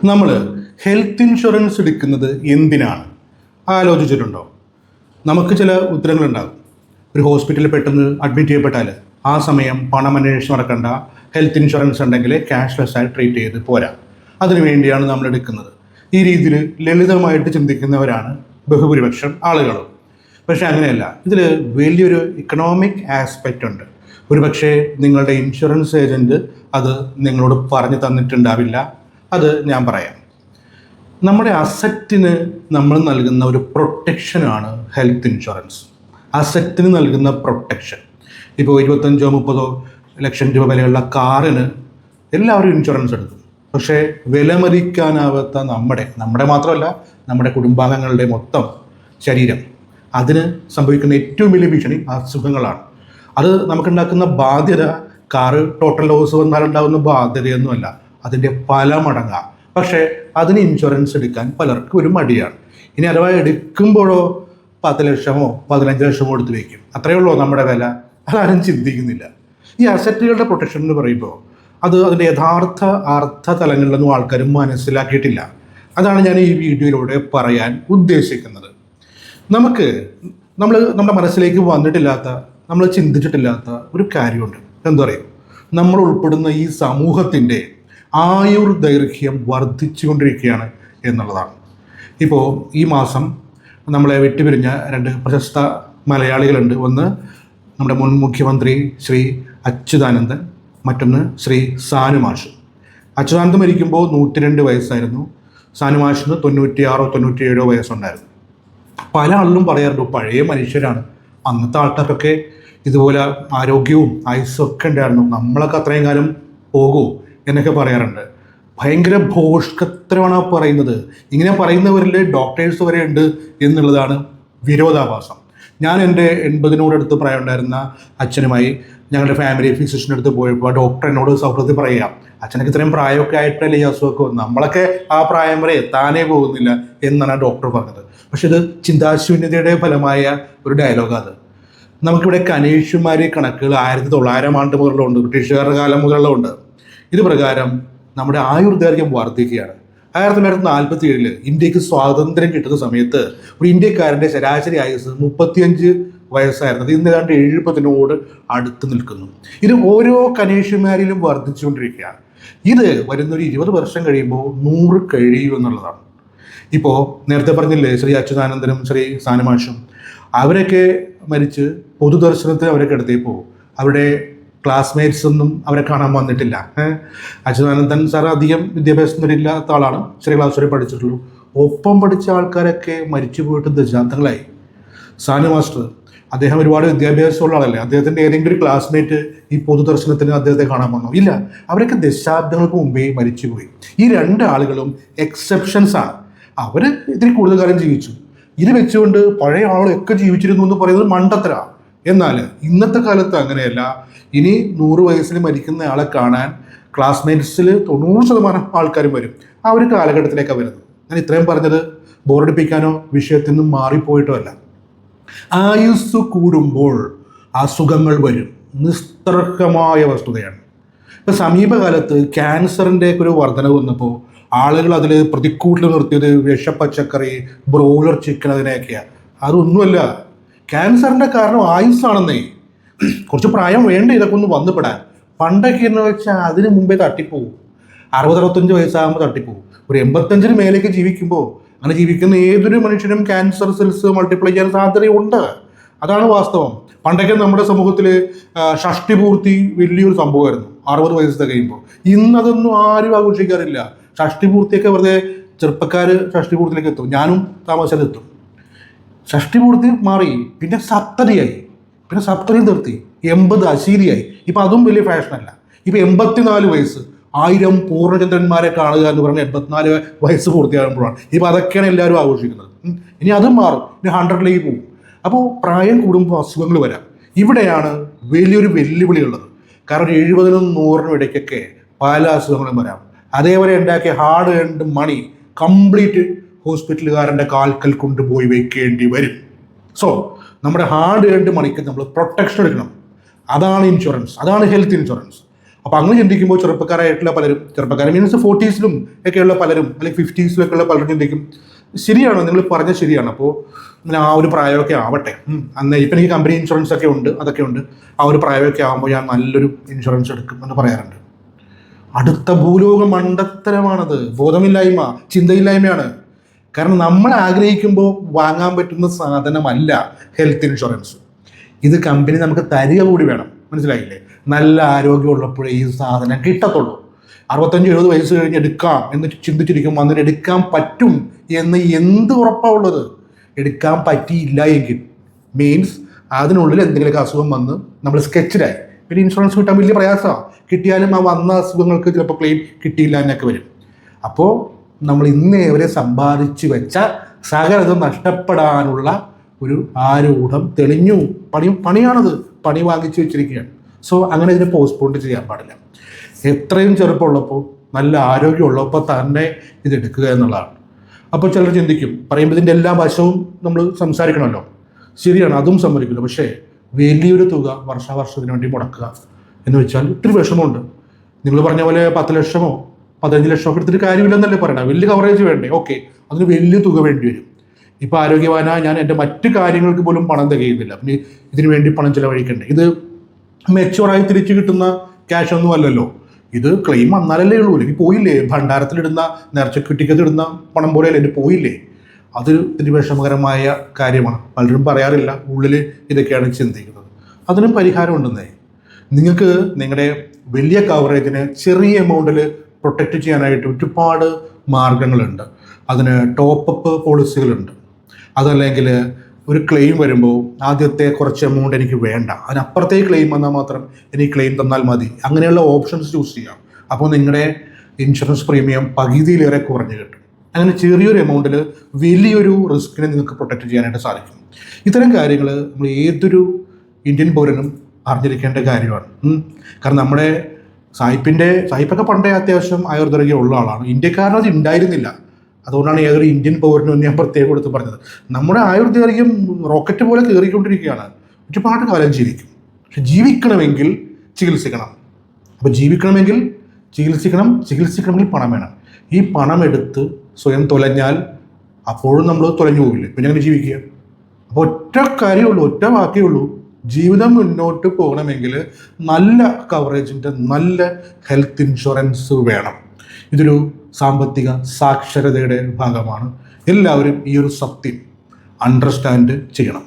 നമ്മൾ health insurance എടുക്കുന്നത് എന്തിനാണ് ആലോചിച്ചിട്ടുണ്ടോ? നമുക്ക് ചില ഉത്തരങ്ങളുണ്ടാകും. ഒരു ഹോസ്പിറ്റലിൽ പെട്ടെന്ന് അഡ്മിറ്റ് ചെയ്യപ്പെട്ടാൽ ആ സമയം പണം അന്വേഷിച്ച് നടക്കേണ്ട, ഹെൽത്ത് ഇൻഷുറൻസ് ഉണ്ടെങ്കിൽ ക്യാഷ്ലെസ് ആയി ട്രീറ്റ് ചെയ്ത് പോരാ. അതിനു വേണ്ടിയാണ് നമ്മൾ എടുക്കുന്നത്. ഈ രീതിയിൽ ലളിതമായിട്ട് ചിന്തിക്കുന്നവരാണ് ബഹുഭൂരിപക്ഷം ആളുകളും. പക്ഷേ അങ്ങനെയല്ല, ഇതിൽ വലിയൊരു ഇക്കണോമിക് ആസ്പെക്റ്റ് ഉണ്ട്. ഒരു പക്ഷേ നിങ്ങളുടെ ഇൻഷുറൻസ് ഏജൻറ്റ് അത് നിങ്ങളോട് പറഞ്ഞു തന്നിട്ടുണ്ടാവില്ല. അത് ഞാൻ പറയാം. നമ്മുടെ അസറ്റിന് നമ്മൾ നൽകുന്ന ഒരു പ്രൊട്ടക്ഷനാണ് ഹെൽത്ത് ഇൻഷുറൻസ്. അസറ്റിന് നൽകുന്ന പ്രൊട്ടക്ഷൻ. ഇപ്പോൾ 25-30 ലക്ഷം രൂപ വിലയുള്ള കാറിന് എല്ലാവരും ഇൻഷുറൻസ് എടുക്കും. പക്ഷേ വിലമതിക്കാനാവാത്ത നമ്മുടെ മാത്രമല്ല, നമ്മുടെ കുടുംബാംഗങ്ങളുടെ മൊത്തം ശരീരം, അതിന് സംഭവിക്കുന്ന ഏറ്റവും വലിയ ഭീഷണി അസുഖങ്ങളാണ്. അത് നമുക്കുണ്ടാക്കുന്ന ബാധ്യത കാറ് ടോട്ടൽ ലോസ് വന്നാലുണ്ടാകുന്ന ബാധ്യതയൊന്നുമല്ല, അതിൻ്റെ പല മടങ്ങാണ്. പക്ഷേ അതിന് ഇൻഷുറൻസ് എടുക്കാൻ പലർക്കും ഒരു മടിയാണ്. ഇനി അഥവാ എടുക്കുമ്പോഴോ 10 ലക്ഷമോ 15 ലക്ഷമോ എടുത്ത് വയ്ക്കും. അത്രയേ ഉള്ളൂ നമ്മുടെ വില. അതാരും ചിന്തിക്കുന്നില്ല. ഈ അസറ്റുകളുടെ പ്രൊട്ടക്ഷൻ എന്ന് പറയുമ്പോൾ അത് അതിൻ്റെ യഥാർത്ഥ അർത്ഥ തലങ്ങളിലൊന്നും ആൾക്കാർ മനസ്സിലാക്കിയിട്ടില്ല. അതാണ് ഞാൻ ഈ വീഡിയോയിലൂടെ പറയാൻ ഉദ്ദേശിക്കുന്നത്. നമ്മുടെ മനസ്സിലേക്ക് വന്നിട്ടില്ലാത്ത, നമ്മൾ ചിന്തിച്ചിട്ടില്ലാത്ത ഒരു കാര്യമുണ്ട്. എന്താ പറയുക, നമ്മൾ ഉൾപ്പെടുന്ന ഈ സമൂഹത്തിൻ്റെ ആയുർദൈർഘ്യം വർദ്ധിച്ചുകൊണ്ടിരിക്കുകയാണ് എന്നുള്ളതാണ്. ഇപ്പോൾ ഈ മാസം നമ്മളെ വിട്ടുപിരിഞ്ഞ 2 പ്രശസ്ത മലയാളികളുണ്ട്. ഒന്ന് നമ്മുടെ മുൻ മുഖ്യമന്ത്രി ശ്രീ അച്യുതാനന്ദൻ, മറ്റൊന്ന് ശ്രീ സാനുമാഷ്. അച്യുതാനന്ദൻ മരിക്കുമ്പോൾ 102 വയസ്സായിരുന്നു. സാനുമാഷിന് 96-97 വയസ്സുണ്ടായിരുന്നു. പല ആളിലും പറയാറുണ്ട് പഴയ മനുഷ്യരാണ്, അന്നത്തെ ആൾക്കാർക്കൊക്കെ ഇതുപോലെ ആരോഗ്യവും ആയുസ്സും ഒക്കെ ഉണ്ടായിരുന്നു, നമ്മളൊക്കെ അത്രയും കാലം പോകൂ എന്നൊക്കെ പറയാറുണ്ട്. ഭയങ്കര ഭോഷ്കത്രമാണ് പറയുന്നത്. ഇങ്ങനെ പറയുന്നവരിൽ ഡോക്ടേഴ്സ് വരെ ഉണ്ട് എന്നുള്ളതാണ് വിരോധാഭാസം. ഞാൻ എൻ്റെ 80-നോടടുത്ത് പ്രായം ഉണ്ടായിരുന്ന അച്ഛനുമായി ഞങ്ങളുടെ ഫാമിലി ഫിസിഷ്യൻ്റെ അടുത്ത് പോയപ്പോൾ ഡോക്ടർ എന്നോട് സൗഹൃദത്തിൽ പറയുക, അച്ഛനൊക്കെ ഇത്രയും പ്രായമൊക്കെ ആയിട്ടല്ലേ ഈ അസുഖമൊക്കെ വന്നു, നമ്മളൊക്കെ ആ പ്രായം വരെ എത്താനേ പോകുന്നില്ല എന്നാണ് ഡോക്ടർ പറഞ്ഞത്. പക്ഷെ ഇത് ചിന്താശൂന്യതയുടെ ഫലമായ ഒരു ഡയലോഗാണ്. അത് നമുക്കിവിടെ കനീഷുമാരി കണക്കുകൾ 1900 ആണ്ട് മുതലുണ്ട്, ബ്രിട്ടീഷുകാരുടെ കാലം മുതലുണ്ട്. ഇത് പ്രകാരം നമ്മുടെ ആയുർദൈർഘ്യം വർദ്ധിക്കുകയാണ്. 1947 ഇന്ത്യക്ക് സ്വാതന്ത്ര്യം കിട്ടുന്ന സമയത്ത് ഒരു ഇന്ത്യക്കാരൻ്റെ ശരാശരി ആയുസ് 35 വയസ്സായിരുന്നത് ഇന്ന് ഏതാണ്ട് 70-നോട് അടുത്ത് നിൽക്കുന്നു. ഇത് ഓരോ കനീഷുമാരിലും വർദ്ധിച്ചുകൊണ്ടിരിക്കുകയാണ്. ഇത് വരുന്നൊരു 20 വർഷം കഴിയുമ്പോൾ 100 കഴിയും എന്നുള്ളതാണ്. ഇപ്പോൾ നേരത്തെ പറഞ്ഞില്ലേ, ശ്രീ അച്യുതാനന്ദനും ശ്രീ സാനുമാഷും അവരൊക്കെ മരിച്ച് പൊതുദർശനത്തിന് അവരൊക്കെ എടുത്തപ്പോൾ അവരുടെ ക്ലാസ്മേറ്റ്സ് ഒന്നും അവരെ കാണാൻ വന്നിട്ടില്ല. അച്യുതാനന്ദൻ സാർ അധികം വിദ്യാഭ്യാസത്തിലില്ലാത്ത ആളാണ്, ചെറിയ ക്ലാസ് വരെ പഠിച്ചിട്ടുള്ളൂ. ഒപ്പം പഠിച്ച ആൾക്കാരൊക്കെ മരിച്ചു പോയിട്ട് ദശാബ്ദങ്ങളായി. സാനു മാസ്റ്റർ അദ്ദേഹം ഒരുപാട് വിദ്യാഭ്യാസമുള്ള ആളല്ലേ, അദ്ദേഹത്തിൻ്റെ ഏതെങ്കിലും ഒരു ക്ലാസ്മേറ്റ് ഈ പൊതുദർശനത്തിന് അദ്ദേഹത്തെ കാണാൻ വന്നോ? ഇല്ല. അവരൊക്കെ ദശാബ്ദങ്ങൾക്ക് മുമ്പേ മരിച്ചുപോയി. ഈ 2 ആളുകളും എക്സെപ്ഷൻസ് ആണ്. അവർ ഇതിൽ കൂടുതൽ കാലം ജീവിച്ചു. ഇത് വെച്ചുകൊണ്ട് പഴയ ആളൊക്കെ ജീവിച്ചിരുന്നു എന്ന് പറയുന്നത് മണ്ടത്തരാണ്. എന്നാൽ ഇന്നത്തെ കാലത്ത് അങ്ങനെയല്ല. ഇനി 100 വയസ്സിൽ മരിക്കുന്ന ആളെ കാണാൻ ക്ലാസ്മേറ്റ്സിൽ 90% ആൾക്കാരും വരും. ആ ഒരു കാലഘട്ടത്തിലേക്കാണ് വരുന്നത്. ഞാൻ ഇത്രയും പറഞ്ഞത് ബോറടിപ്പിക്കാനോ വിഷയത്തിൽ നിന്നും മാറിപ്പോയിട്ടോ അല്ല. ആയുസ് കൂടുമ്പോൾ അസുഖങ്ങൾ വരും, നിസ്തർക്കമായ വസ്തുതയാണ്. ഇപ്പം സമീപകാലത്ത് ക്യാൻസറിൻ്റെ ഒരു വർധനവ് വന്നപ്പോൾ ആളുകൾ അതിൽ പ്രതിക്കൂട്ടിൽ നിർത്തിയത് വിഷപ്പച്ചക്കറി, ബ്രോയിലർ ചിക്കൻ, അതിനെയൊക്കെയാണ്. അതൊന്നുമല്ല. ക്യാൻസറിൻ്റെ കാരണം ആയുസ്സാണെന്നേ. കുറച്ച് പ്രായം വേണ്ട ഇതൊക്കെ ഒന്ന് വന്നുപെടാൻ. പണ്ടൊക്കെ എന്ന് വെച്ചാൽ അതിന് മുമ്പേ തട്ടിപ്പോവും. 60-65 വയസ്സാകുമ്പോൾ തട്ടിപ്പോവും. ഒരു 85-ന് മേലേക്ക് ജീവിക്കുമ്പോൾ, അങ്ങനെ ജീവിക്കുന്ന ഏതൊരു മനുഷ്യനും ക്യാൻസർ സെൽസ് മൾട്ടിപ്ലൈ ചെയ്യാൻ സാധ്യതയുണ്ട്. അതാണ് വാസ്തവം. പണ്ടൊക്കെ നമ്മുടെ സമൂഹത്തിൽ ഷഷ്ടിപൂർത്തി വലിയൊരു സംഭവമായിരുന്നു 60 വയസ്സ് കഴിയുമ്പോൾ. ഇന്നതൊന്നും ആരും ആഘോഷിക്കാറില്ല. ഷഷ്ടിപൂർത്തിയൊക്കെ വെറുതെ ചെറുപ്പക്കാർ ഷഷ്ടിപൂർത്തിയിലേക്ക് എത്തും. ഞാനും താമസത്തിലെത്തും. ഷഷ്ടിപൂർത്തി മാറി, പിന്നെ സപ്തതിയായി, പിന്നെ സപ്തതി നിർത്തി 80 അശീലിയായി. ഇപ്പം അതും വലിയ ഫാഷനല്ല. ഇപ്പം 84 വയസ്സ്, 1000 പൂർണ്ണചന്ദ്രന്മാരെ കാണുക എന്ന് പറഞ്ഞാൽ 84 വയസ്സ് പൂർത്തിയാകുമ്പോഴാണ്. ഇപ്പം അതൊക്കെയാണ് എല്ലാവരും ആഘോഷിക്കുന്നത്. ഇനി അതും മാറും, ഇനി 100ലേക്ക് പോകും. അപ്പോൾ പ്രായം കൂടുമ്പോൾ അസുഖങ്ങൾ വരാം. ഇവിടെയാണ് വലിയൊരു വെല്ലുവിളി ഉള്ളത്. കാരണം 70-നും 100-നും ഇടയ്ക്കൊക്കെ പല അസുഖങ്ങളും വരാം. അതേപോലെ ഉണ്ടാക്കിയ ഹാർഡ് ഏൺഡ് മണി കംപ്ലീറ്റ് ഹോസ്പിറ്റലുകാരൻ്റെ കാൽക്കൽ കൊണ്ടുപോയി വയ്ക്കേണ്ടി വരും. സോ നമ്മുടെ ഹാർഡ് ഏൺഡ് മണിക്ക് നമ്മൾ പ്രൊട്ടക്ഷൻ എടുക്കണം. അതാണ് ഇൻഷുറൻസ്, അതാണ് ഹെൽത്ത് ഇൻഷുറൻസ്. അപ്പോൾ അങ്ങനെ ചിന്തിക്കുമ്പോൾ ചെറുപ്പക്കാരായിട്ടുള്ള പലരും, ചെറുപ്പക്കാർ മീൻസ് 40s ഒക്കെയുള്ള പലരും അല്ലെങ്കിൽ 50s ഉള്ള പലരും ചിന്തിക്കും, ശരിയാണ് നിങ്ങൾ പറഞ്ഞത് ശരിയാണ്, അപ്പോൾ ആ ഒരു പ്രായമൊക്കെ ആവട്ടെ, അന്ന് ഇപ്പം എനിക്ക് കമ്പനി ഇൻഷുറൻസ് ഒക്കെ ഉണ്ട്, അതൊക്കെ ഉണ്ട്, ആ ഒരു പ്രായമൊക്കെ ആകുമ്പോൾ ഞാൻ നല്ലൊരു ഇൻഷുറൻസ് എടുക്കും എന്ന് പറയാറുണ്ട്. അടുത്ത ഭൂലോക മണ്ടത്തരമാണത്, ബോധമില്ലായ്മ, ചിന്തയില്ലായ്മയാണ്. കാരണം നമ്മൾ ആഗ്രഹിക്കുമ്പോൾ വാങ്ങാൻ പറ്റുന്ന സാധനമല്ല ഹെൽത്ത് ഇൻഷുറൻസ്. ഇത് കമ്പനി നമുക്ക് തരിക കൂടി വേണം, മനസ്സിലായില്ലേ? നല്ല ആരോഗ്യമുള്ളപ്പോഴേ ഈ സാധനം കിട്ടത്തുള്ളൂ. 65-70 വയസ്സ് കഴിഞ്ഞ് എടുക്കാം എന്ന് ചിന്തിച്ചിരിക്കും, അന്നിട്ട് എടുക്കാൻ പറ്റും എന്ന് എന്ത് ഉറപ്പാണ് ഉള്ളത്? എടുക്കാൻ പറ്റിയില്ല എങ്കിൽ മീൻസ് അതിനുള്ളിൽ എന്തെങ്കിലുമൊക്കെ അസുഖം വന്ന് നമ്മൾ സ്കെച്ചിലായി, പിന്നെ ഇൻഷുറൻസ് കിട്ടാൻ വലിയ പ്രയാസമാണ്. കിട്ടിയാലും ആ വന്ന അസുഖങ്ങൾക്ക് ചിലപ്പോൾ ക്ലെയിം കിട്ടിയില്ല എന്നൊക്കെ വരും. അപ്പോൾ നമ്മൾ ഇന്നേ വരെ സമ്പാദിച്ചു വെച്ച സകലതും നഷ്ടപ്പെടാനുള്ള ഒരു ആരൂഢം തെളിഞ്ഞു. പണിയാണത്, പണി വാങ്ങിച്ചു വെച്ചിരിക്കുകയാണ്. സോ അങ്ങനെ ഇതിനെ പോസ്റ്റ്പോൺ ചെയ്യാൻ പാടില്ല. എത്രയും ചെറുപ്പമുള്ളപ്പോൾ, നല്ല ആരോഗ്യമുള്ളപ്പോൾ തന്നെ ഇതെടുക്കുക എന്നുള്ളതാണ്. അപ്പോൾ ചിലർ ചിന്തിക്കും, പറയുമ്പോൾ ഇതിൻ്റെ എല്ലാ വശവും നമ്മൾ സംസാരിക്കണമല്ലോ. ശരിയാണ്, അതും സമ്മതിക്കില്ല. പക്ഷേ വലിയൊരു തുക വർഷാവർഷത്തിന് വേണ്ടി മുടക്കുക എന്ന് വെച്ചാൽ ഒത്തിരി വിഷമമുണ്ട്. നിങ്ങൾ പറഞ്ഞ പോലെ 10 ലക്ഷമോ 15 ലക്ഷമോ ഒക്കെ എടുത്തിട്ട് കാര്യമില്ലെന്നല്ലേ പറയണം. വലിയ കവറേജ് വേണ്ടേ? ഓക്കെ, അതിന് വലിയ തുക വേണ്ടി വരും. ഇപ്പോൾ ആരോഗ്യവാനായ ഞാൻ എൻ്റെ മറ്റു കാര്യങ്ങൾക്ക് പോലും പണം തികയുന്നില്ല, പിന്നെ ഇതിനു വേണ്ടി പണം ചിലവഴിക്കണ്ടേ? ഇത് മെച്ചുവറായി തിരിച്ചു കിട്ടുന്ന ക്യാഷ് ഒന്നും അല്ലല്ലോ. ഇത് ക്ലെയിം വന്നാലല്ലേ ഉള്ളൂ. എനിക്ക് പോയില്ലേ, ഭണ്ഡാരത്തിലിടുന്ന നേർച്ചക്കുട്ടിക്കത്തിടുന്ന പണം പോലെയല്ലേ എൻ്റെ പോയില്ലേ? അത് ഒരു വിഷമകരമായ കാര്യമാണ്. പലരും പറയാറില്ല, ഉള്ളിൽ ഇതൊക്കെയാണ് ചിന്തിക്കുന്നത്. അതിനും പരിഹാരം ഉണ്ടെന്നേ. നിങ്ങൾക്ക് നിങ്ങളുടെ വലിയ കവറേജിന് ചെറിയ എമൗണ്ടിൽ പ്രൊട്ടക്റ്റ് ചെയ്യാനായിട്ട് ഒരുപാട് മാർഗങ്ങളുണ്ട്. അതിന് ടോപ്പപ്പ് പോളിസികളുണ്ട്. അതല്ലെങ്കിൽ ഒരു ക്ലെയിം വരുമ്പോൾ ആദ്യത്തെ കുറച്ച് എമൗണ്ട് എനിക്ക് വേണ്ട, അതിനപ്പുറത്തേക്ക് ക്ലെയിം വന്നാൽ മാത്രം എനിക്ക് ക്ലെയിം തന്നാൽ മതി, അങ്ങനെയുള്ള ഓപ്ഷൻസ് ചൂസ് ചെയ്യാം. അപ്പോൾ നിങ്ങളുടെ ഇൻഷുറൻസ് പ്രീമിയം പകുതിയിലേറെ കുറഞ്ഞു കിട്ടും. അങ്ങനെ ചെറിയൊരു എമൗണ്ടിൽ വലിയൊരു റിസ്കിനെ നിങ്ങൾക്ക് പ്രൊട്ടക്റ്റ് ചെയ്യാനായിട്ട് സാധിക്കും. ഇത്തരം കാര്യങ്ങൾ നമ്മൾ ഏതൊരു ഇന്ത്യൻ പൗരനും അറിഞ്ഞിരിക്കേണ്ട കാര്യമാണ്. കാരണം നമ്മുടെ സായിപ്പൊക്കെ പണ്ടേ അത്യാവശ്യം ആയുർദൈർഘ്യം ഉള്ള ആളാണ്. ഇന്ത്യക്കാരനും അത് ഉണ്ടായിരുന്നില്ല. അതുകൊണ്ടാണ് ഏതൊരു ഇന്ത്യൻ പൗരനും ഞാൻ പ്രത്യേകം എടുത്ത് പറഞ്ഞത്. നമ്മുടെ ആയുർദൈർഘ്യം റോക്കറ്റ് പോലെ കയറിക്കൊണ്ടിരിക്കുകയാണ്. ഒരുപാട് കാലം ജീവിക്കും. പക്ഷെ ജീവിക്കണമെങ്കിൽ ചികിത്സിക്കണം. അപ്പോൾ ജീവിക്കണമെങ്കിൽ ചികിത്സിക്കണമെങ്കിൽ പണം വേണം. ഈ പണം എടുത്ത് സ്വയം തൊലഞ്ഞാൽ അപ്പോഴും നമ്മൾ തൊലഞ്ഞു പോകില്ലേ, പിന്നെ അങ്ങനെ ജീവിക്കുക. അപ്പോൾ ഒറ്റ കാര്യമുള്ളൂ, ഒറ്റ വാക്കേ ഉള്ളൂ, ജീവിതം മുന്നോട്ട് പോകണമെങ്കിൽ നല്ല കവറേജിൻ്റെ നല്ല ഹെൽത്ത് ഇൻഷുറൻസ് വേണം. ഇതൊരു സാമ്പത്തിക സാക്ഷരതയുടെ ഭാഗമാണ്. എല്ലാവരും ഈ ഒരു സത്യം അണ്ടർസ്റ്റാൻഡ് ചെയ്യണം.